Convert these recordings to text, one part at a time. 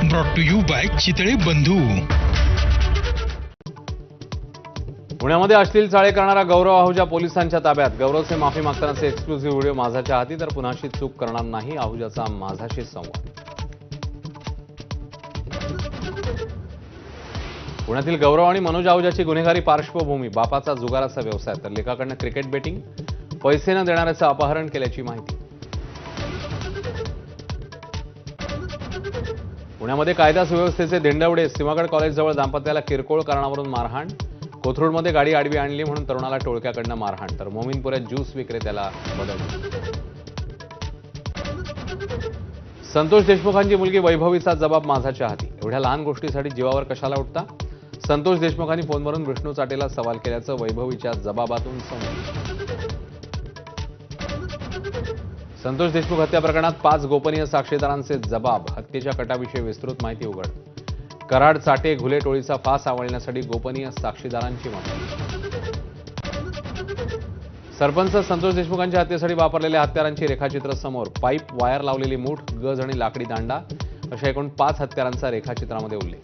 Brought to you by Chitale Bandhu. पुण्यामध्ये अश्लील चाळे करणारा गौरव आहुजा पोलिसांच्या ताब्यात. गौरवचे माफी मागतानाचे एक्सक्लुझिव्ह व्हिडिओ माझाच्या हाती. तर पुन्हाशी चूक करणार नाही, आहुजाचा माझाशी संवाद. पुण्यातील गौरव आणि मनोज आहुजाची गुन्हेगारी पार्श्वभूमी. बापाचा जुगाराचा व्यवसाय तर लेकाकडनं क्रिकेट बेटिंग, पैसे न देणाऱ्याचं अपहरण केल्याची माहिती. पुण्यामध्ये कायदा सुव्यवस्थेचे धेंडवडे. सिंहगड कॉलेजजवळ दाम्पत्याला किरकोळ कारणावरून मारहाण. कोथरूडमध्ये गाडी आडवी आणली म्हणून तरुणाला टोळक्याकडनं मारहाण. तर मोमीनपुऱ्यात ज्यूस विक्रेत्याला बदली. संतोष देशमुखांची मुलगी वैभवीचा जबाब माझाच्या हाती. एवढ्या लहान गोष्टीसाठी जीवावर कशाला उठता? संतोष देशमुखांनी फोनवरून विष्णू चाटेला सवाल केल्याचं वैभवीच्या जबाबातून समोर. संतोष देशमुख हत्या प्रकरणात 5 गोपनीय साक्षीदारांचे जबाब. हत्येच्या कटाविषयी विस्तृत माहिती उघड. कराड, चाटे, घुले टोळीचा फास आवळण्यासाठी गोपनीय साक्षीदारांची मागणी. सरपंच संतोष देशमुखांच्या हत्येसाठी वापरलेल्या हत्यारांची रेखाचित्र समोर. पाईप, वायर लावलेली मूठ, गज आणि लाकडी दांडा अशा एकूण 5 हत्यारांचा रेखाचित्रामध्ये उल्लेख.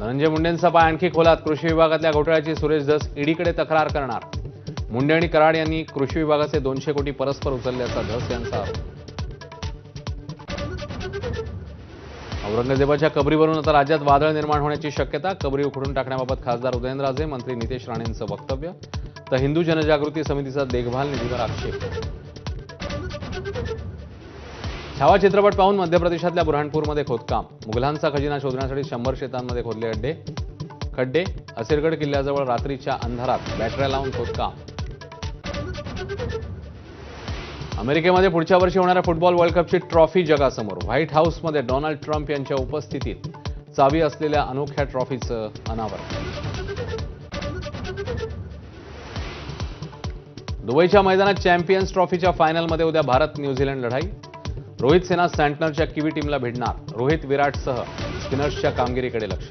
धनंजय मुंडेंचा पाय आणखी खोलात. कृषी विभागातल्या घोटाळ्याची सुरेश धस ईडीकडे तक्रार करणार. मुंडे आणि कराड यांनी कृषी विभागाचे 200 कोटी परस्पर उचलल्याचा धस यांचा आरोप. औरंगजेबाच्या कबरीवरून आता राज्यात वादळ निर्माण होण्याची शक्यता. कबरी उखडून टाकण्याबाबत खासदार उदयनराजे, मंत्री नितेश राणेंचं वक्तव्य. तर हिंदू जनजागृती समितीचा देखभाल निधीवर आक्षेप. छावा चित्रपट पाहून मध्य प्रदेशातल्या बुरहानपूरमध्ये खोदकाम. मुघलांचा खजिना शोधण्यासाठी 100 शेतांमध्ये खोदले खड्डे. असिरगड किल्ल्याजवळ रात्रीच्या अंधारात बॅटऱ्या लावून खोदकाम. अमेरिकेमध्ये पुढच्या वर्षी होणाऱ्या फुटबॉल वर्ल्ड कपची ट्रॉफी जगासमोर. व्हाईट हाऊसमध्ये डोनाल्ड ट्रम्प यांच्या उपस्थितीत चावी असलेल्या अनोख्या ट्रॉफीचं अनावरण. दुबईच्या मैदानात चॅम्पियन्स ट्रॉफीच्या फायनलमध्ये उद्या भारत न्यूझीलंड लढाई. रोहित सेना सँटनरच्या किवी टीमला भिडणार. रोहित, विराटसह स्पिनर्सच्या कामगिरीकडे लक्ष.